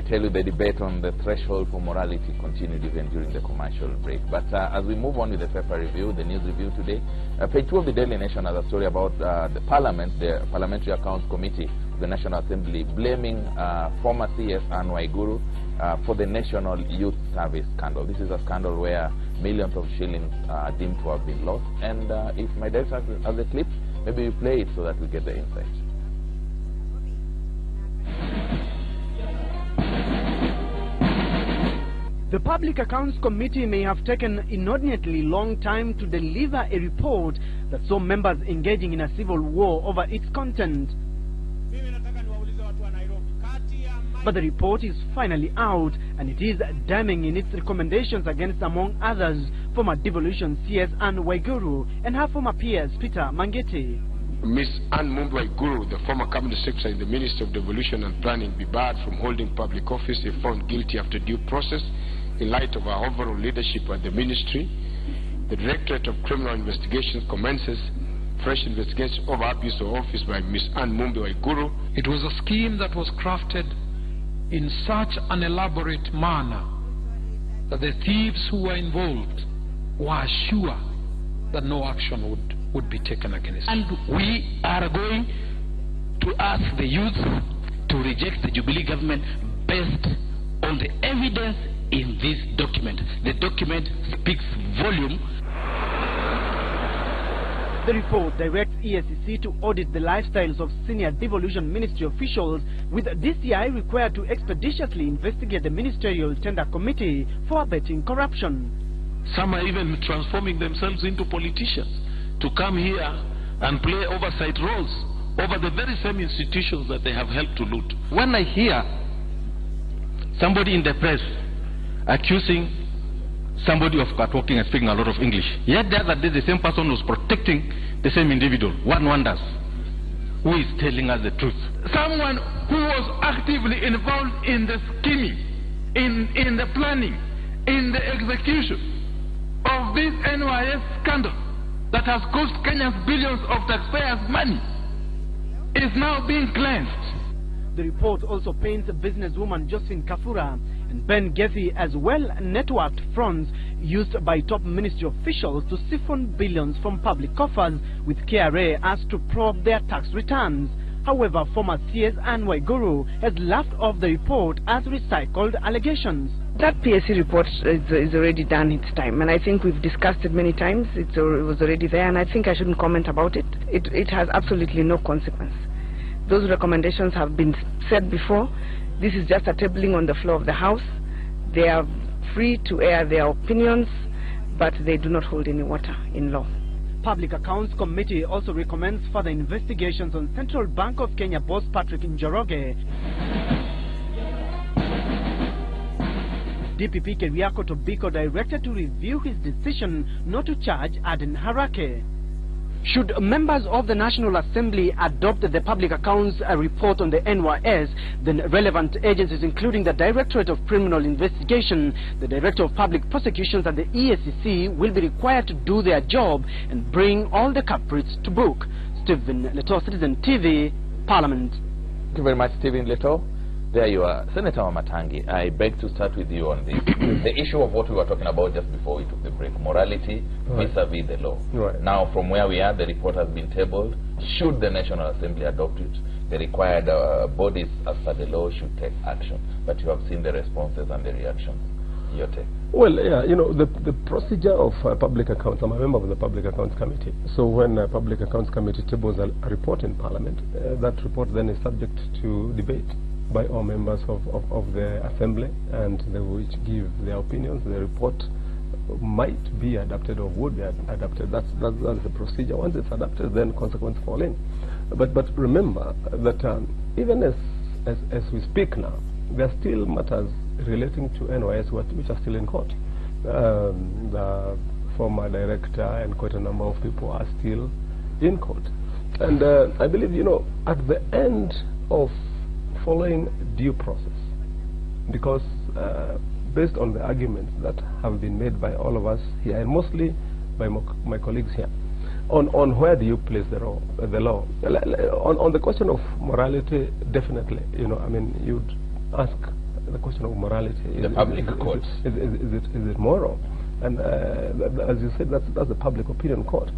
tell you the debate on the threshold for morality continued even during the commercial break. But as we move on with the paper review, the news review today, page 2 of the Daily Nation has a story about the Parliamentary Accounts Committee of the National Assembly blaming former CS Anne Waiguru for the National Youth Service scandal. This is a scandal where millions of shillings are deemed to have been lost. And if my director has a clip, maybe you play it so that we get the insight. The Public Accounts Committee may have taken inordinately long time to deliver a report that saw members engaging in a civil war over its content. But the report is finally out, and it is damning in its recommendations against, among others, former devolution CS Anne Waiguru and her former peers Peter Mangeti. Ms. Anne Waiguru, the former cabinet secretary in the Ministry of Devolution and Planning, be barred from holding public office if found guilty after due process in light of our overall leadership at the ministry. The Directorate of Criminal Investigations commences fresh investigation of abuse of office by Ms. Anne Waiguru. It was a scheme that was crafted in such an elaborate manner that the thieves who were involved were sure that no action would be taken against them. And we are going to ask the youth to reject the Jubilee government based on the evidence in this document. The document speaks volume. The report directs EACC to audit the lifestyles of senior devolution ministry officials, with DCI required to expeditiously investigate the Ministerial Tender Committee for abetting corruption. Some are even transforming themselves into politicians to come here and play oversight roles over the very same institutions that they have helped to loot. When I hear somebody in the press accusing somebody of catwalking and speaking a lot of English, yet the other day the same person was protecting the same individual, one wonders who is telling us the truth. Someone who was actively involved in the scheming, in the planning, in the execution of this NYS scandal that has cost Kenyans billions of taxpayers' money is now being cleansed. The report also paints businesswoman Josephine Kafura and Ben Gethy as well-networked fronts used by top ministry officials to siphon billions from public coffers, with KRA asked to probe their tax returns. However, former CS Anne Waiguru has laughed off the report as recycled allegations. That PSC report is already done its time, and I think we've discussed it many times. It was already there, and I think I shouldn't comment about it. It has absolutely no consequence. Those recommendations have been said before. This is just a tabling on the floor of the House. They are free to air their opinions, but they do not hold any water in law. Public Accounts Committee also recommends further investigations on Central Bank of Kenya boss Patrick Njoroge. DPP Keriako Tobiko directed to review his decision not to charge Aden Harake. Should members of the National Assembly adopt the Public Accounts report on the NYS, then relevant agencies including the Directorate of Criminal Investigation, the Director of Public Prosecutions and the EACC will be required to do their job and bring all the culprits to book. Stephen Leto, Citizen TV, Parliament. Thank you very much, Stephen Leto. There you are. Senator Wamatangi, I beg to start with you on this. The issue of what we were talking about just before we took the break, morality vis-a-vis the law. Right. Now, from where we are, the report has been tabled. Should the National Assembly adopt it, the required bodies as per the law should take action. But you have seen the responses and the reactions. Your take. Well, yeah, you know, the procedure of public accounts, I'm a member of the Public Accounts Committee. So when a Public Accounts Committee tables a report in Parliament, that report then is subject to debate by all members of the Assembly, and they which give their opinions. The report might be adapted or would be adapted. That's the procedure. Once it's adapted, then consequences fall in. But remember that even as we speak now, there are still matters relating to NYS which are still in court. The former director and quite a number of people are still in court. And I believe, you know, at the end of following due process, because based on the arguments that have been made by all of us here, and mostly by my colleagues here, on where do you place the law? On the question of morality, definitely, you know, I mean, you'd ask the question of morality. The public court. Is it moral? And as you said, that's the public opinion court.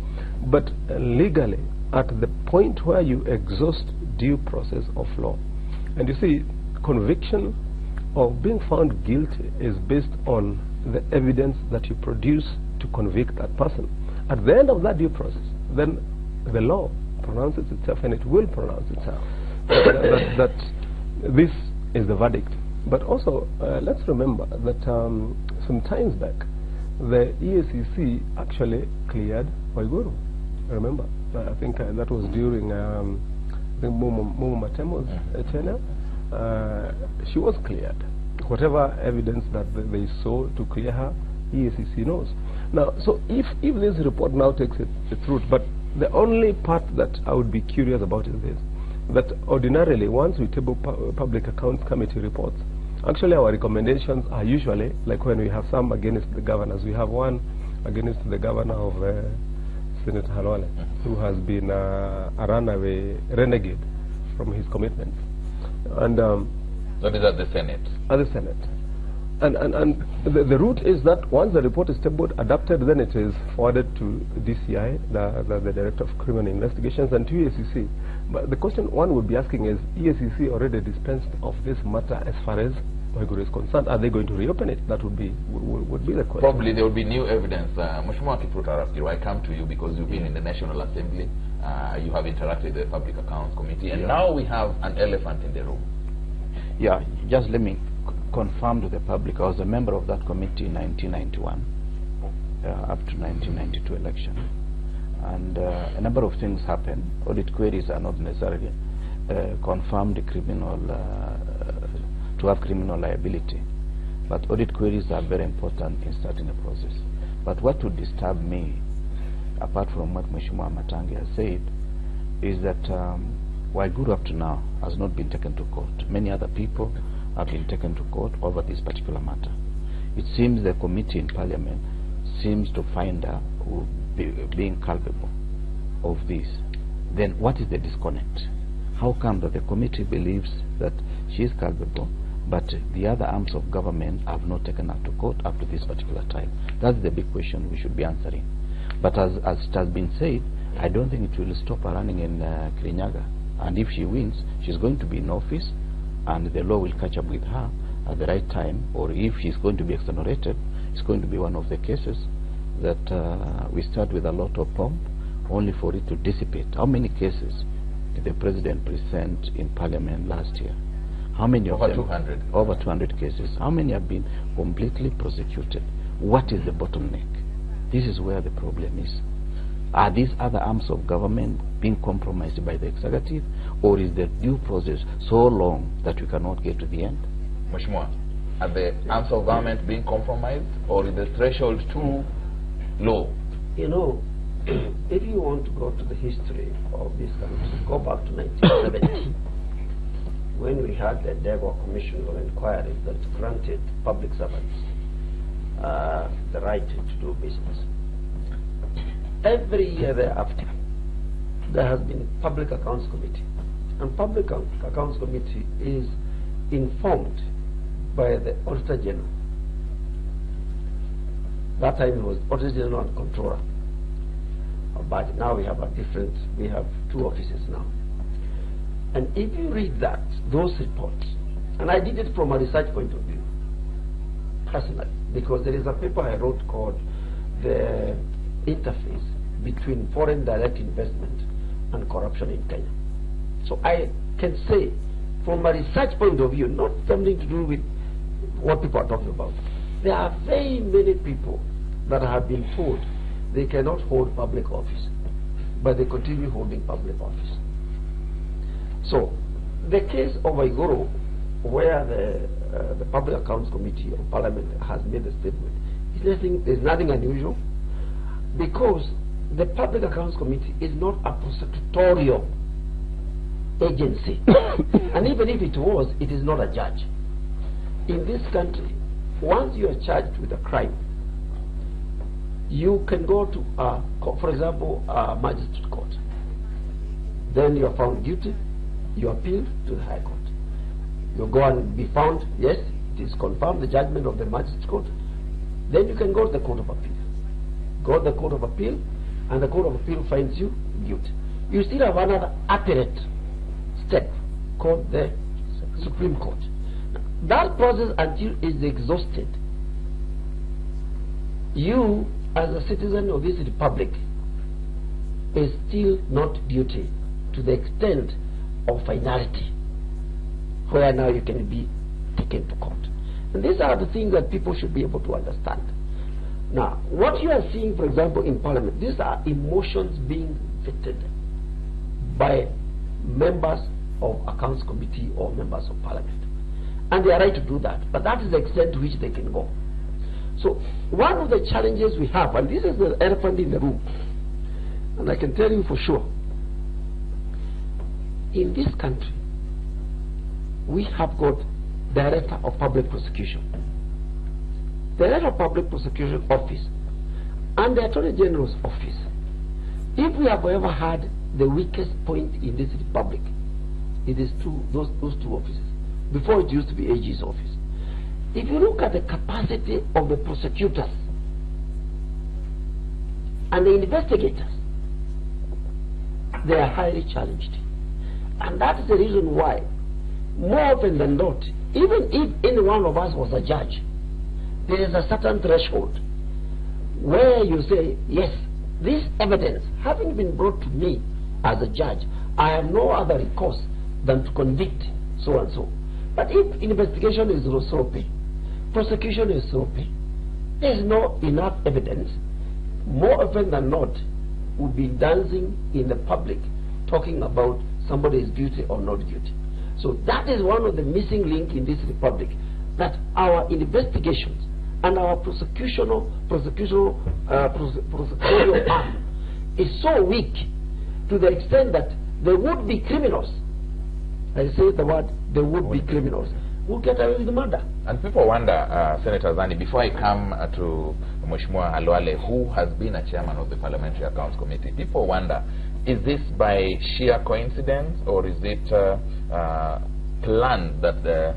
But legally, at the point where you exhaust due process of law, and you see, conviction of being found guilty is based on the evidence that you produce to convict that person. At the end of that due process, then the law pronounces itself, and it will pronounce itself that this is the verdict. But also, let's remember that some times back, the EACC actually cleared Waiguru. Remember, I think that was during Mumu Matemo's tenure. She was cleared. Whatever evidence that they saw to clear her, EACC knows. Now, so if this report now takes its route, but the only part that I would be curious about is this, that ordinarily, once we table Public Accounts Committee reports, actually our recommendations are usually, like when we have some against the governors. We have one against the governor of Senator Halwale, who has been a runaway renegade from his commitments. And that is at the Senate. At the Senate. And the route is that once the report is tabled, adopted, then it is forwarded to DCI, the Director of Criminal Investigations, and to EACC. But the question one would be asking is, EACC already dispensed of this matter as far as Waiguru is concerned. Are they going to reopen it? That would be the question. Probably there will be new evidence. Mheshimiwa Kipruto, I come to you because you've been in the National Assembly. You have interacted with the Public Accounts Committee, and now we have an elephant in the room. Yeah, just let me confirm to the public, I was a member of that committee in 1991 up to 1992 election, and a number of things happen. Audit queries are not necessarily confirmed criminal to have criminal liability, but audit queries are very important in starting a process. But what would disturb me, apart from what Mheshimiwa Matangi has said, is that Waiguru up to now has not been taken to court. Many other people have been taken to court over this particular matter. It seems the committee in Parliament seems to find her being culpable of this. Then what is the disconnect? How come that the committee believes that she is culpable, but the other arms of government have not taken her to court up to this particular time? That's the big question we should be answering. But as it has been said, I don't think it will stop her running in Kirinyaga. And if she wins, she's going to be in office, and the law will catch up with her at the right time. Or if she's going to be exonerated, it's going to be one of the cases that we start with a lot of pomp, only for it to dissipate. How many cases did the President present in Parliament last year? How many of them? Over 200. Over 200 cases. How many have been completely prosecuted? What is the bottleneck? This is where the problem is. Are these other arms of government being compromised by the executive, or is the due process so long that we cannot get to the end? Mheshimiwa, are the arms of government being compromised, or is the threshold too low? You know, if you want to go to the history of this country, go back to 1970, when we had the Dego Commission of Inquiry that granted public servants the right to do business. Every year thereafter, there has been Public Accounts Committee. And Public Accounts Committee is informed by the Auditor General. That time it was Auditor General and Controller. But now we have we have two offices now. And if you read those reports, and I did it from a research point of view, personally, because there is a paper I wrote called The Interface Between Foreign Direct Investment and Corruption in Kenya. So I can say, from a research point of view, not something to do with what people are talking about, there are very many people that have been told they cannot hold public office, but they continue holding public office. So, the case of Waiguru, where the Public Accounts Committee of Parliament has made a statement, there's nothing unusual, because the Public Accounts Committee is not a prosecutorial agency. And even if it was, it is not a judge. In this country, once you are charged with a crime, you can go to, for example, a magistrate court. Then you are found guilty, you appeal to the High Court. You go and be found, yes, it is confirmed, the judgment of the magistrate court, then you can go to the Court of Appeal. Go to the Court of Appeal, and the Court of Appeal finds you guilty. You still have another appellate step called the Supreme Court. Now, that process, until it's exhausted, you as a citizen of this republic is still not guilty to the extent of finality, where now you can be taken to court. And these are the things that people should be able to understand. Now, what you are seeing, for example, in Parliament, these are emotions being vetted by members of Accounts Committee or members of Parliament. And they are right to do that, but that is the extent to which they can go. So, one of the challenges we have, and this is the elephant in the room, and I can tell you for sure, in this country, we have got Director of Public Prosecution, Director of Public Prosecution Office, and the Attorney General's Office. If we have ever had the weakest point in this republic, it is those two offices. Before it used to be AG's office. If you look at the capacity of the prosecutors and the investigators, they are highly challenged. And that is the reason why, more often than not, even if any one of us was a judge, there is a certain threshold where you say, yes, this evidence, having been brought to me as a judge, I have no other recourse than to convict so and so. But if investigation is ropey, prosecution is ropey, there is not enough evidence, more often than not, we'll be dancing in the public talking about somebody is guilty or not guilty. So that is one of the missing link in this republic, that our investigations and our prosecutorial arm is so weak to the extent that the would-be criminals, I say the word, the would-be criminals, will get away with the murder. And people wonder, Senator Zani, before I come to Mheshimiwa Halwale, who has been a chairman of the Parliamentary Accounts Committee, people wonder, is this by sheer coincidence, or is it planned that the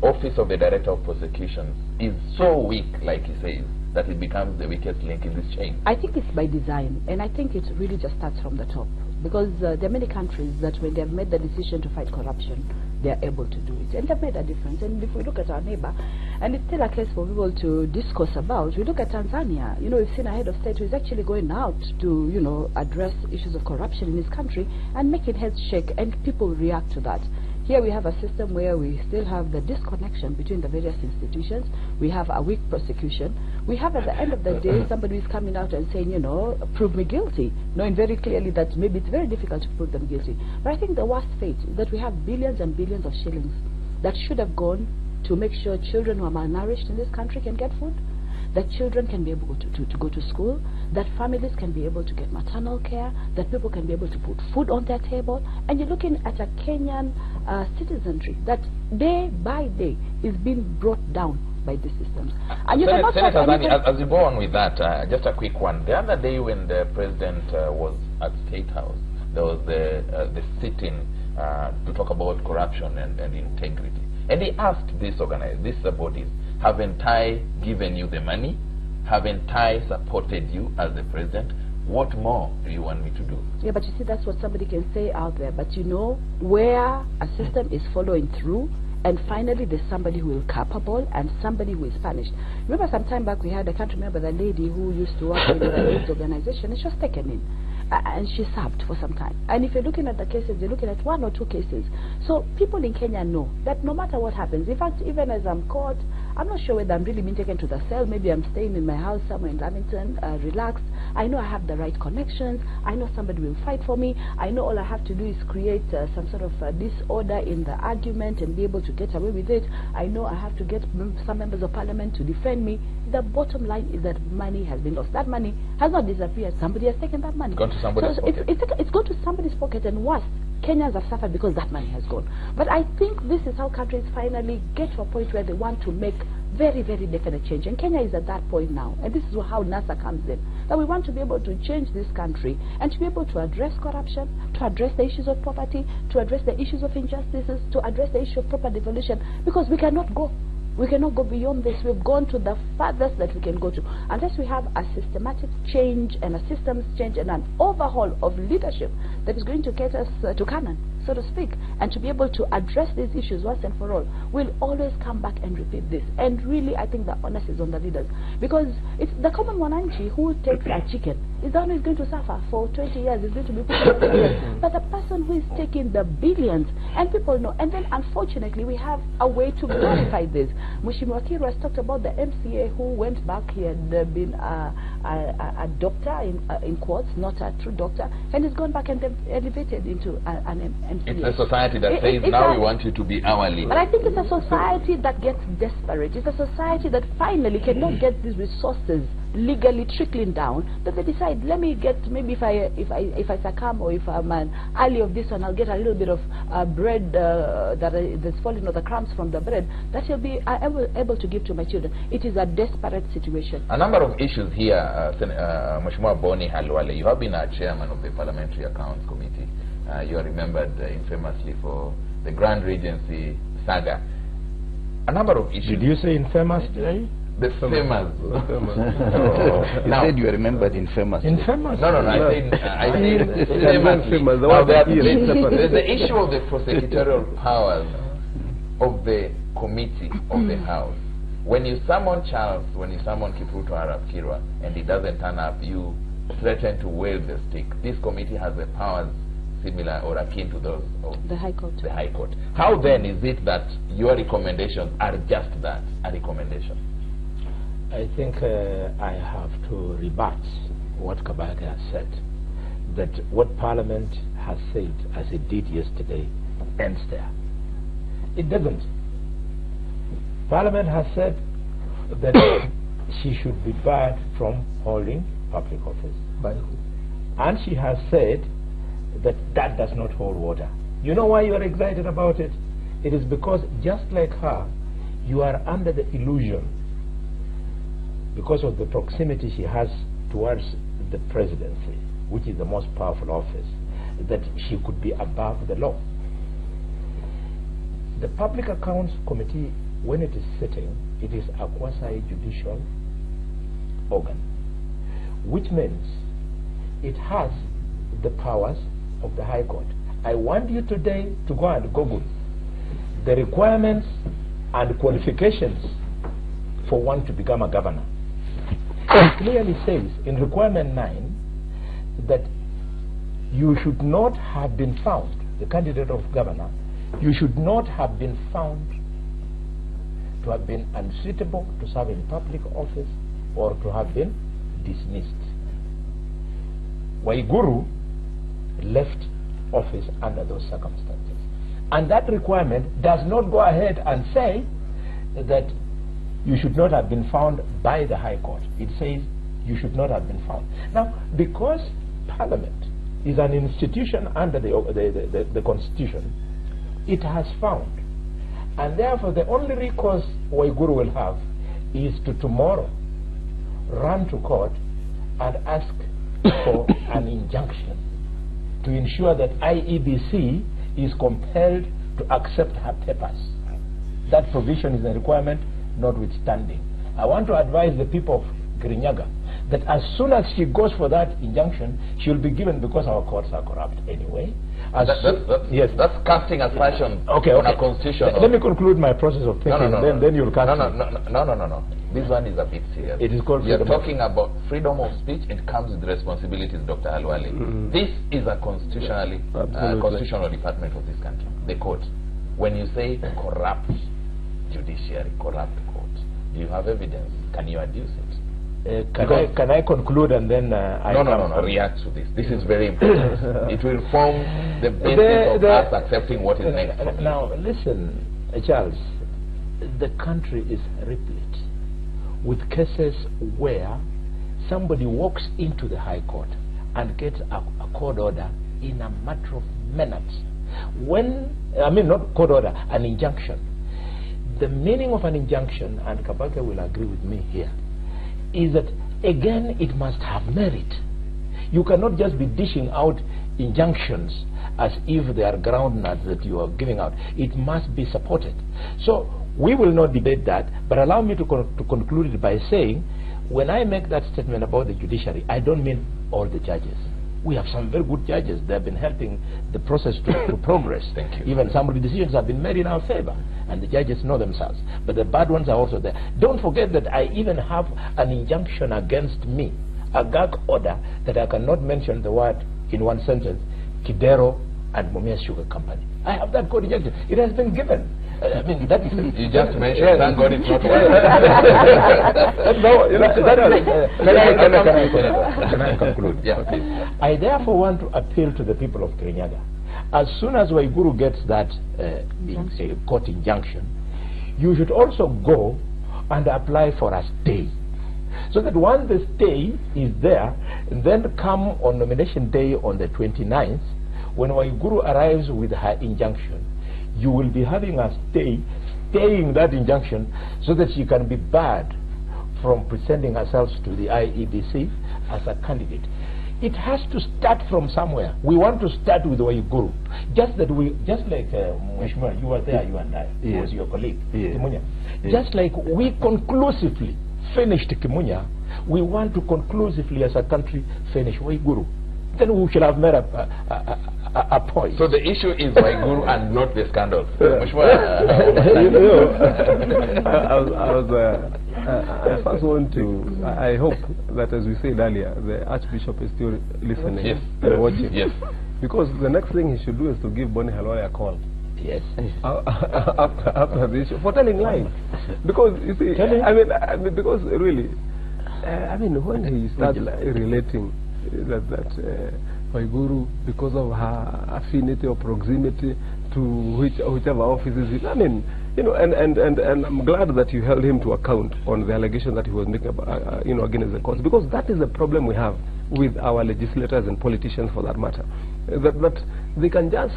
Office of the Director of Prosecutions is so weak, like he says, that it becomes the weakest link in this chain? I think it's by design, and I think it really just starts from the top. Because there are many countries that when they have made the decision to fight corruption, they are able to do it. And they've made a difference. And if we look at our neighbor, and it's still a case for people to discuss about, we look at Tanzania. You know, we've seen a head of state who is actually going out to, you know, address issues of corruption in his country and making heads shake, and people react to that. Here we have a system where we still have the disconnection between the various institutions. We have a weak prosecution. We have at the end of the day somebody who is coming out and saying, you know, prove me guilty, knowing very clearly that maybe it's very difficult to prove them guilty. But I think the worst fate is that we have billions and billions of shillings that should have gone to make sure children who are malnourished in this country can get food, that children can be able to go to school, that families can be able to get maternal care, that people can be able to put food on their table. And you're looking at a Kenyan citizenry that day by day is being brought down by these systems. And you cannot Senator Zani, as you go on with that, just a quick one. The other day when the president was at State House, there was the sitting to talk about corruption and integrity. And he asked these bodies, haven't I given you the money? Haven't I supported you as the president? What more do you want me to do? Yeah, but you see, that's what somebody can say out there. But you know, where a system is following through, and finally there's somebody who is capable and somebody who is punished. Remember some time back we had, I can't remember the lady who used to work in the AIDS organization, and she was taken in. And she served for some time. And if you're looking at the cases, you're looking at 1 or 2 cases. So people in Kenya know that no matter what happens, in fact, even as I'm caught, I'm not sure whether I'm really being taken to the cell. Maybe I'm staying in my house somewhere in Lamington, relaxed. I know I have the right connections. I know somebody will fight for me. I know all I have to do is create some sort of disorder in the argument and be able to get away with it. I know I have to get some members of parliament to defend me. The bottom line is that money has been lost. That money has not disappeared. Somebody has taken that money. Gone to somebody's pocket. It's gone to somebody's pocket, and worse, Kenyans have suffered because that money has gone. But I think this is how countries finally get to a point where they want to make very, very definite change. And Kenya is at that point now. And this is how NASA comes in. That we want to be able to change this country and to be able to address corruption, to address the issues of poverty, to address the issues of injustices, to address the issue of proper devolution. Because we cannot go We cannot go beyond this. We've gone to the farthest that we can go to. Unless we have a systematic change and a systems change and an overhaul of leadership that is going to get us to Canaan, so to speak, and to be able to address these issues once and for all, we'll always come back and repeat this. And really, I think the onus is on the leaders, because it's the common Mwananchi who takes a chicken is the one who is going to suffer for 20 years, is going to be put in the but the person who is taking the billions, and people know. And then unfortunately we have a way to glorify this. Mheshimiwa Kiru has talked about the MCA who went back. He had been a doctor in quotes, not a true doctor, and he's gone back and elevated into an MCA. It's a society that says now we want you to be hourly. But I think it's a society that gets desperate. It's a society that finally cannot get these resources legally trickling down, that they decide, let me get, maybe if I succumb, or if I'm an ally of this one, I'll get a little bit of bread that's falling, or the crumbs from the bread that he'll be able to give to my children. It is a desperate situation. A number of issues here, Mheshimiwa Boni Halwale. You have been a chairman of the Parliamentary Accounts Committee. You are remembered infamously for the Grand Regency saga. A number of issues. Did you say infamous today? The famous. You said you are remembered infamous. Infamous? No, I said famous. There's the issue of the prosecutorial powers of the committee of the House. When you summon Charles, when you summon Kipruto Arap Kirwa, and he doesn't turn up, you threaten to wave the stick. This committee has the powers similar or akin to those of the High Court. The High Court. How then is it that your recommendations are just that, a recommendation? I think I have to rebut what Kabaka has said, that what Parliament has said, as it did yesterday, ends there. It doesn't. Parliament has said that she should be barred from holding public office. By who? And she has said that that does not hold water. You know why you are excited about it? It is because, just like her, you are under the illusion, because of the proximity she has towards the presidency, which is the most powerful office, that she could be above the law. The Public Accounts Committee, when it is sitting, it is a quasi-judicial organ, which means it has the powers of the High Court. I want you today to go and Google the requirements and qualifications for one to become a governor. It clearly says in requirement 9 that you should not have been found, the candidate of governor, you should not have been found to have been unsuitable to serve in public office or to have been dismissed. Waiguru left office under those circumstances. And that requirement does not go ahead and say that you should not have been found by the High Court. It says you should not have been found. Now, because Parliament is an institution under the Constitution, it has found. And therefore, the only recourse Waiguru will have is to tomorrow run to court and ask for an injunction to ensure that IEBC is compelled to accept her papers. That provision is a requirement notwithstanding. I want to advise the people of Kirinyaga that as soon as she goes for that injunction, she'll be given, because our courts are corrupt anyway. Yes, that's casting aspersion on a constitution. Let me conclude my process of thinking, then you'll cast No. This one is a bit serious. It is called You're talking about freedom of speech. It comes with responsibilities, Dr. Halwale. This is a constitutional department of this country, the court. When you say corrupt judiciary, corrupt court, do you have evidence? Can you adduce it? Can I conclude and then No, react to this. This is very important. It will form the basis of us accepting what is next from now, listen, Charles, the country is replete with cases where somebody walks into the High Court and gets a court order in a matter of minutes. Not court order, an injunction. The meaning of an injunction, and Kabaka will agree with me here, is that, again, it must have merit. You cannot just be dishing out injunctions as if they are groundnuts that you are giving out. It must be supported. So We will not debate that, but allow me to conclude it by saying, when I make that statement about the judiciary, I don't mean all the judges. We have some very good judges. They have been helping the process to progress. Thank you. Even some of the decisions have been made in our favor, and the judges know themselves. But the bad ones are also there. Don't forget that I even have an injunction against me, a gag order that I cannot mention the word in one sentence, Kidero and Mumias Sugar Company. I have that court injunction. It has been given. I mean, that is... You just mentioned, thank God it's not one. Can I conclude? Yeah, please. I therefore want to appeal to the people of Kirinyaga. As soon as Waiguru gets that court injunction, you should also go and apply for a stay. So that once the stay is there, then come on nomination day on the 29th, when Waiguru arrives with her injunction, you will be having a staying that injunction so that she can be barred from presenting herself to the IEBC as a candidate. It has to start from somewhere. We want to start with Waiguru. Just like Mheshimiwa, you were there, you and I, who was your colleague, Kimunya. Just like we conclusively finished Kimunya, we want to conclusively as a country finish Waiguru. Then we should have made a point. So the issue is Waiguru and not the scandal. I first want to, I hope that, as we said earlier, the Archbishop is still listening and watching. Yes. Because the next thing he should do is to give Bonnie Halwale a call. Yes. After the issue, for telling lies. Because, you see, I mean, because really, I mean, when he starts relating that Waiguru, because of her affinity or proximity to whichever office is in, I mean, you know, and I'm glad that you held him to account on the allegation that he was making about, you know, against the courts, because that is the problem we have with our legislators and politicians, for that matter, that they can just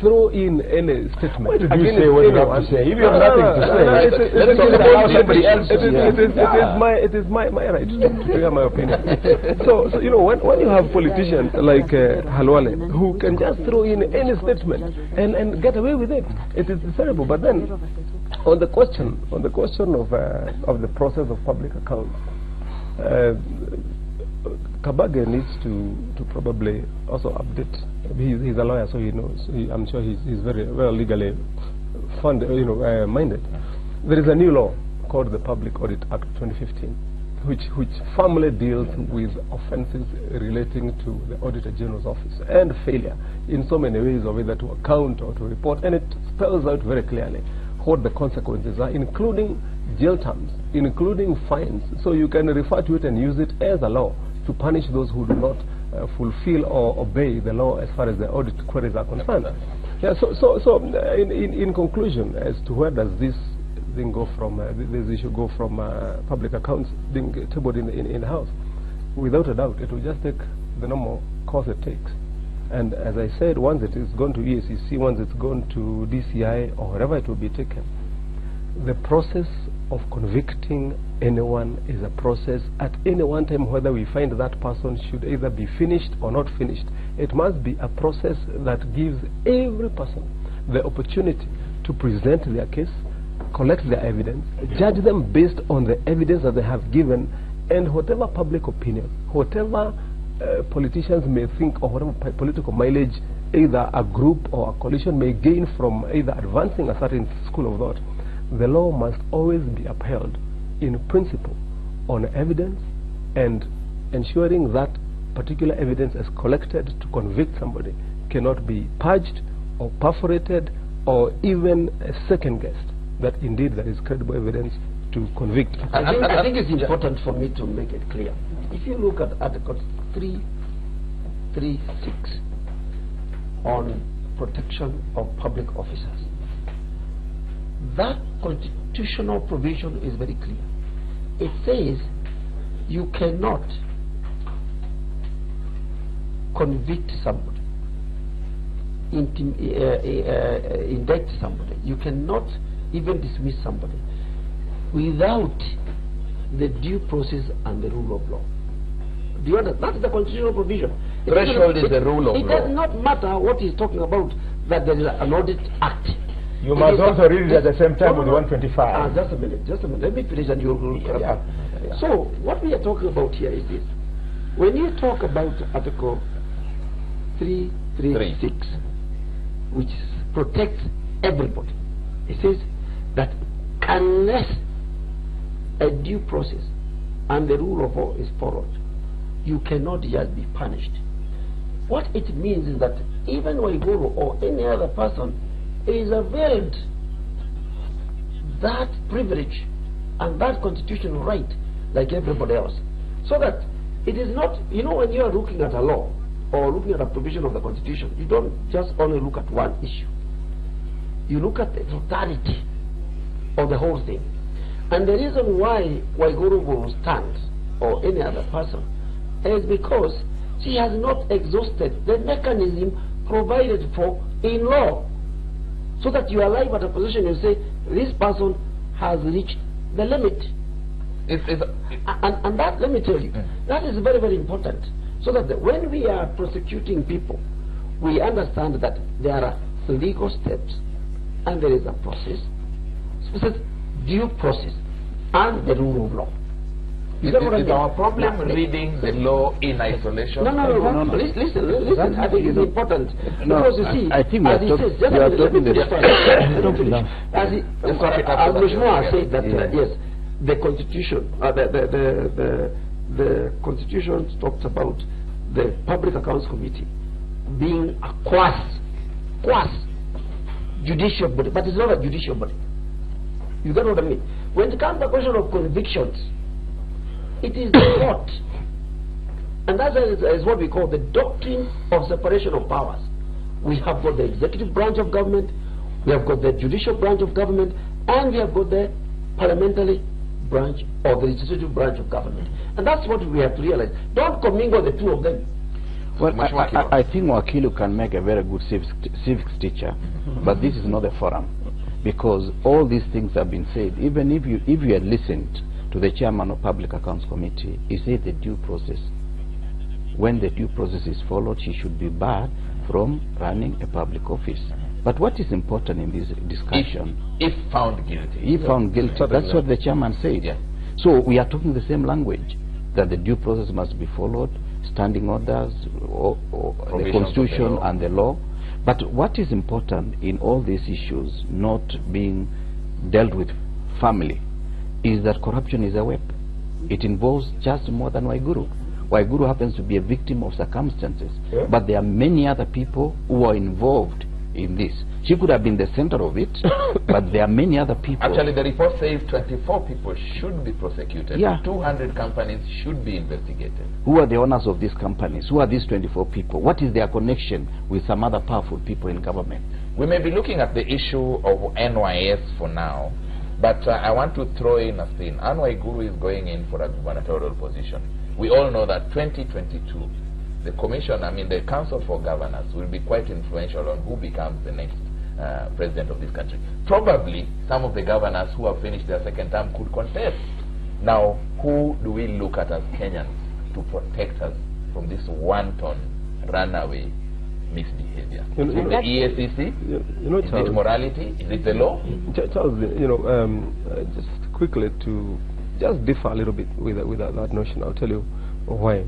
throw in any statement. Why did you say what you have to say? If you have nothing to say, it is my right to hear my opinion. So you know, when you have politicians like Halwale, who can just throw in any statement and get away with it, it is terrible. But then, on the question of the process of public accounts, Kabage needs to probably also update. He's a lawyer, so he knows. I'm sure he's very well legally minded. There is a new law called the Public Audit Act 2015, which firmly deals with offences relating to the Auditor General's office and failure in so many ways of either to account or to report, and it spells out very clearly what the consequences are, including jail terms, including fines. So you can refer to it and use it as a law to punish those who do not fulfill or obey the law as far as the audit queries are concerned. Yeah, so in conclusion, as to where does this thing go from, this issue go from public accounts being tabled in the House, without a doubt, it will just take the normal course it takes. And as I said, once it is gone to EACC, once it's gone to DCI, or wherever it will be taken, the process of convicting anyone is a process at any one time, whether we find that person should either be finished or not finished. It must be a process that gives every person the opportunity to present their case, collect their evidence, judge them based on the evidence that they have given, and whatever public opinion, whatever politicians may think, or whatever political mileage either a group or a coalition may gain from either advancing a certain school of thought, the law must always be upheld in principle on evidence, and ensuring that particular evidence as collected to convict somebody cannot be purged or perforated or even second-guessed, that indeed there is credible evidence to convict. I think it's important for me to make it clear. If you look at Article 336 on protection of public officers, that constitutional provision is very clear. It says you cannot convict somebody, indict somebody, you cannot even dismiss somebody without the due process and the rule of law. Do you understand? That's the constitutional provision. Threshold is the rule of law. It does not matter what he's talking about, that there is an audit act. You must also read it at the same time with 125. Just a minute. Let me finish and you'll Yeah. So, what we are talking about here is this. When you talk about Article 336, which protects everybody, it says that unless a due process and the rule of law is followed, you cannot just be punished. What it means is that even Waiguru or any other person is availed that privilege and that constitutional right like everybody else. So that it is not, you know, when you are looking at a law or looking at a provision of the constitution, you don't just only look at one issue. You look at the totality of the whole thing. And the reason why Waiguru will stand, or any other person, is because she has not exhausted the mechanism provided for in law. So that you arrive at a position and say, this person has reached the limit. And that, let me tell you, that is very, very important. So that when we are prosecuting people, we understand that there are legal steps and there is a process, specific due process, and the rule of law. Is our problem reading the law in isolation? No. Listen. I think it's important. Because you see, I think as he says, just we are let me talking finish. As Mheshimiwa said that, yes, the Constitution, the Constitution talks about the Public Accounts Committee being a quasi judicial body, but it's not a judicial body. You get what I mean? When it comes to the question of convictions, it is the court. And that is what we call the doctrine of separation of powers. We have got the executive branch of government, we have got the judicial branch of government, and we have got the parliamentary branch or the legislative branch of government. And that's what we have to realize. Don't commingle the two of them. Well, I think Wakilu can make a very good civics teacher, but this is not the forum, because all these things have been said. Even if you had listened to the chairman of Public Accounts Committee, he said the due process. When the due process is followed, he should be barred from running a public office. But what is important in this discussion, if found guilty. If found guilty, that's what the chairman said. Yeah. So we are talking the same language, that the due process must be followed, standing orders, or the constitution and the law. But what is important in all these issues not being dealt with family is that corruption is a web. It involves just more than Waiguru. Waiguru happens to be a victim of circumstances, but there are many other people who are involved in this. She could have been the center of it, but there are many other people. Actually, the report says 24 people should be prosecuted. Yeah. 200 companies should be investigated. Who are the owners of these companies? Who are these 24 people? What is their connection with some other powerful people in government? We may be looking at the issue of NYS for now, but I want to throw in a thing. Anne Waiguru is going in for a gubernatorial position. We all know that 2022, the commission, the Council for Governors will be quite influential on who becomes the next president of this country. Probably some of the governors who have finished their second term could contest. Now, who do we look at as Kenyans to protect us from this wanton, runaway misbehavior? Is it the EACC? Is it morality? Is it the law? Charles, just quickly to just differ a little bit with that notion. I'll tell you why.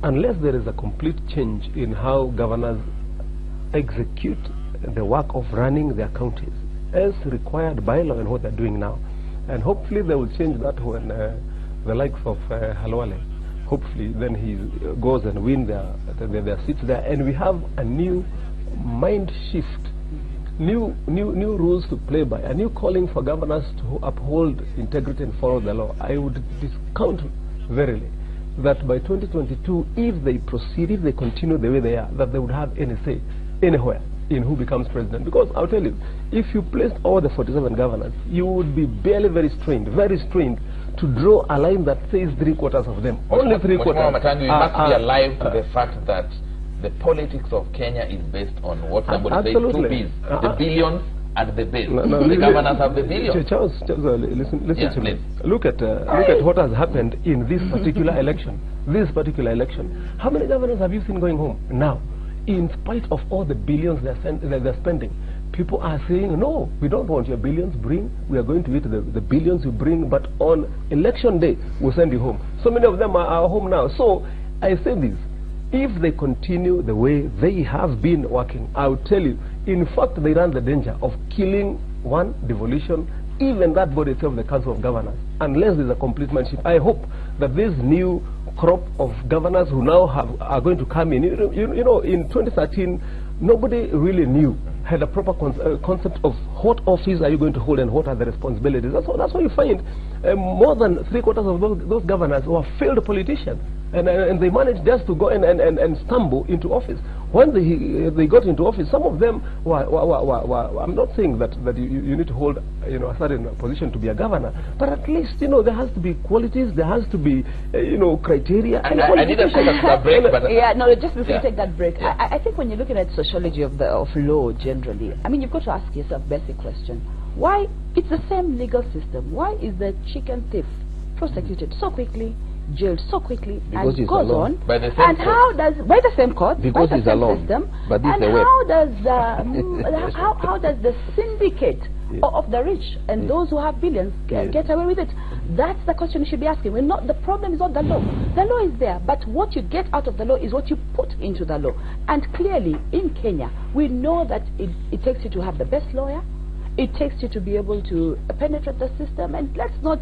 Unless there is a complete change in how governors execute the work of running their counties, as required by law and what they're doing now, and hopefully they will change that when the likes of Halwale, hopefully then he goes and win their seats there, and we have a new mind shift, new rules to play by, a new calling for governors to uphold integrity and follow the law. I would discount verily that by 2022, if they proceed, if they continue the way they are, that they would have any say anywhere in who becomes president. Because I'll tell you, if you placed all the 47 governors, you would be very strained to draw a line that says 3/4 of them. Only 3/4. You must be alive to the fact that the politics of Kenya is based on what somebody says, two B's, the billions and the bills. The governors have the billions. Charles, listen to me. Look at what has happened in this particular election. How many governors have you seen going home now? In spite of all the billions they're spending, people are saying, no, we don't want your billions, we are going to eat the billions you bring, but on election day, we'll send you home. So many of them are home now. So I say this, if they continue the way they have been working, I will tell you, in fact, they run the danger of killing one devolution, even that body itself, the Council of Governors, unless there's a complete manship. I hope that this new crop of governors who now are going to come in, you know, in 2013, nobody really knew, had a proper concept of what office are you going to hold and what are the responsibilities. That's why you find more than 3/4 of those governors were failed politicians. And they managed just to go and stumble into office. When they got into office, some of them were I'm not saying that you need to hold, you know, a certain position to be a governor, but at least, you know, there has to be qualities, there has to be, you know, criteria. And I need to take a break. But yeah, no, just before you take that break, I think when you're looking at sociology of law generally, I mean, you've got to ask yourself a basic question. Why, it's the same legal system, why is the chicken thief prosecuted so quickly, jailed so quickly, because and goes on, by the same and court. How does, by the same court, because by the he's same alone, system, but this and how does how does the syndicate of the rich and those who have billions get away with it? That's the question you should be asking. We're not, the problem is not the law. The law is there, but what you get out of the law is what you put into the law. And clearly, in Kenya, we know that it takes you to have the best lawyer. It takes you to be able to penetrate the system, and let's not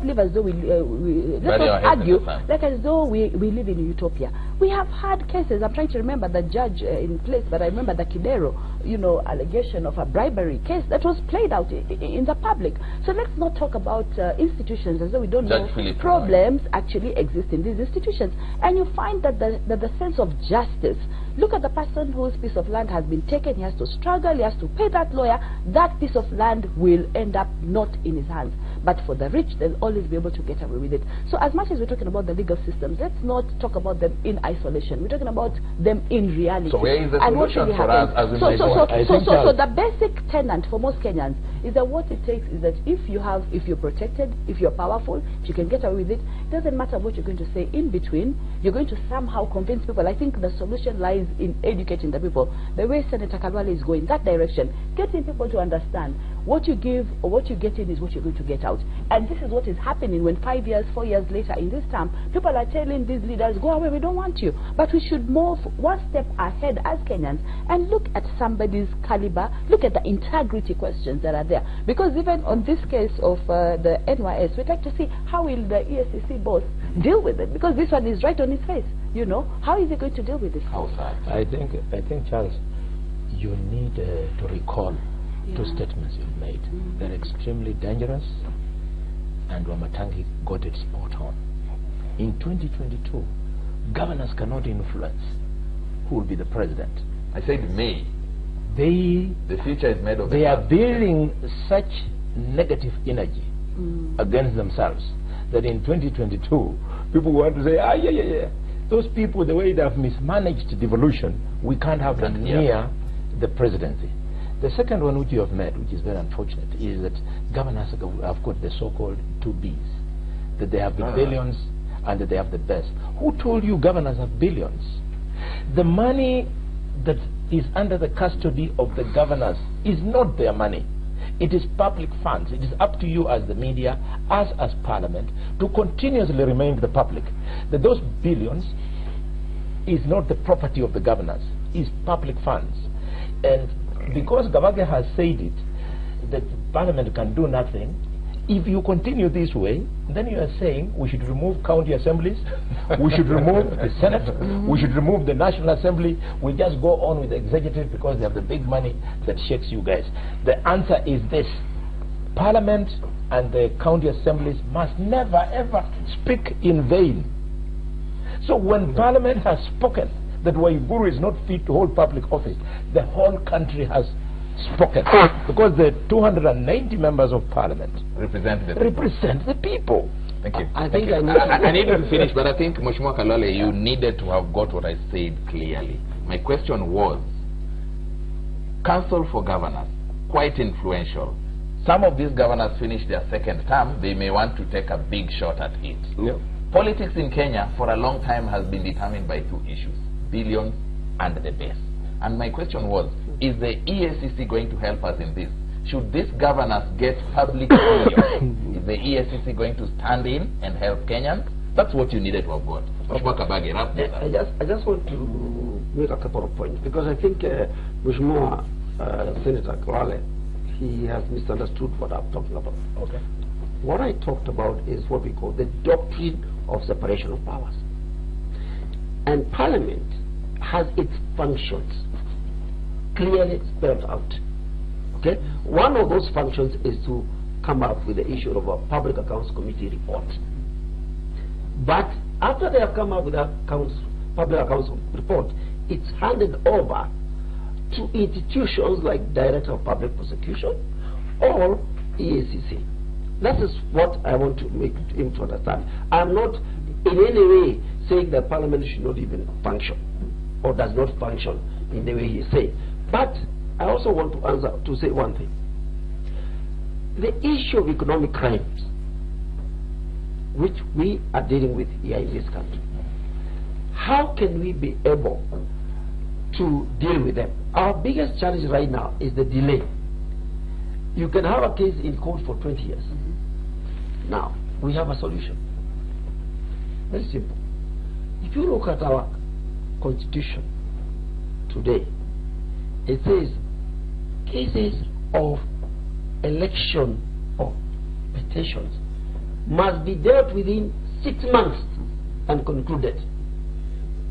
live as though let's not argue like as though we live in utopia. We have had cases. I'm trying to remember the judge in place, but I remember the Kidero, you know, allegation of a bribery case that was played out in the public. So let's not talk about institutions as though we don't know problems actually exist in these institutions. And you find that the sense of justice. Look at the person whose piece of land has been taken. He has to struggle. He has to pay that lawyer. That piece of land will end up not in his hands. But for the rich, they'll always be able to get away with it. So as much as we're talking about the legal systems, let's not talk about them in isolation. We're talking about them in reality. So where is the solution for us as so the basic tenet for most Kenyans is that what it takes is that if you're protected, if you're powerful, if you can get away with it, it doesn't matter what you're going to say in between. You're going to somehow convince people. I think the solution lies in educating the people. The way Senator Kalwale is going, that direction, getting people to understand what you give or what you get in is what you're going to get out. And this is what is happening when 5 years, 4 years later in this term, people are telling these leaders, go away, we don't want you. But we should move one step ahead as Kenyans and look at somebody's caliber, look at the integrity questions that are there. Because even on this case of the NYS, we'd like to see how will the ESCC boss deal with it, because this one is right on his face. You know, how is he going to deal with this? I think, Charles, you need to recall two statements you've made. They're extremely dangerous, and Wamatangi got it spot on. In 2022, governors cannot influence who will be the president. I said may. The future is made of they are building such negative energy against themselves that in 2022, people want to say, those people, the way they have mismanaged devolution, we can't have them near the presidency. The second one which you have made, which is very unfortunate, is that governors have got the so-called 2 Bs, that they have the billions and that they have the best. Who told you governors have billions? The money that is under the custody of the governors is not their money. It is public funds. It is up to you as the media, as parliament, to continuously remind the public that those billions is not the property of the governors, is public funds. And because Gabage has said it, that parliament can do nothing, if you continue this way, then you are saying we should remove county assemblies, we should remove the Senate, we should remove the National Assembly, we just go on with the executive because they have the big money that shakes you guys. The answer is this: Parliament and the county assemblies must never ever speak in vain. So when Parliament has spoken that Waiguru is not fit to hold public office, the whole country has spoken, because the 290 members of Parliament represent the people. Thank you. I need to finish, but I think, Mheshimiwa Kalwale, you needed to have got what I said clearly. My question was, Council for Governors, quite influential. Some of these governors finish their second term, they may want to take a big shot at it. Yep. Politics in Kenya for a long time has been determined by 2 issues: billions and the base. And my question was, is the EACC going to help us in this? Should these governors get public opinion? Is the EACC going to stand in and help Kenyans? That's what you needed to have got. I just want to make a couple of points, because I think Mheshimiwa Senator Kalale, he has misunderstood what I'm talking about. Okay. What I talked about is what we call the doctrine of separation of powers. And Parliament has its functions clearly spelled out. Okay? One of those functions is to come up with the issue of a Public Accounts Committee report. But after they have come up with a Public Accounts report, it's handed over to institutions like Director of Public Prosecution or EACC. That is what I want to make him to understand. I'm not in any way saying that Parliament should not even function or does not function in the way he is saying. But I also want to say one thing. The issue of economic crimes, which we are dealing with here in this country, how can we be able to deal with them? Our biggest challenge right now is the delay. You can have a case in court for 20 years. Now, we have a solution. Very simple. If you look at our constitution today, it says cases of election of petitions must be dealt within 6 months and concluded.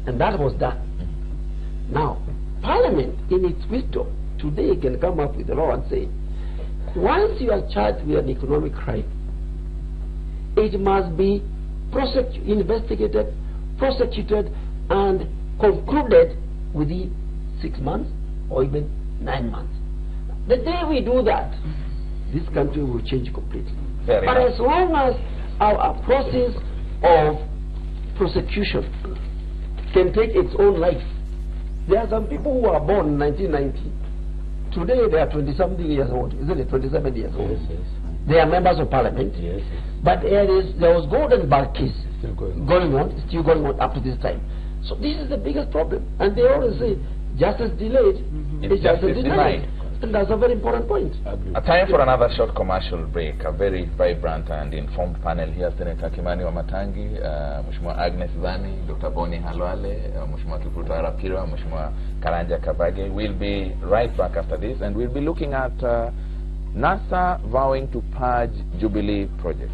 And that was done. Now, Parliament, in its wisdom, today can come up with a law and say, once you are charged with an economic crime, it must be investigated, prosecuted, and concluded within 6 months or even 9 months. The day we do that, this country will change completely. But as long as our process of prosecution can take its own life, there are some people who were born in 1990. Today they are 20-something years old, isn't it? 27 years old. Yes, yes. They are members of Parliament. Yes, yes. But there was Golden Bar case still going on up to this time. So this is the biggest problem. And they always say, justice delayed is justice denied. And that's a very important point. A time for another short commercial break. A very vibrant and informed panel here. Senator Kimani Wamatangi, Mheshimiwa Agnes Zani, Dr. Boni Halwale, Mheshimiwa Kipruto Arapira, Mheshimiwa Karanja Kabage. We'll be right back after this, and we'll be looking at NASA vowing to purge Jubilee project.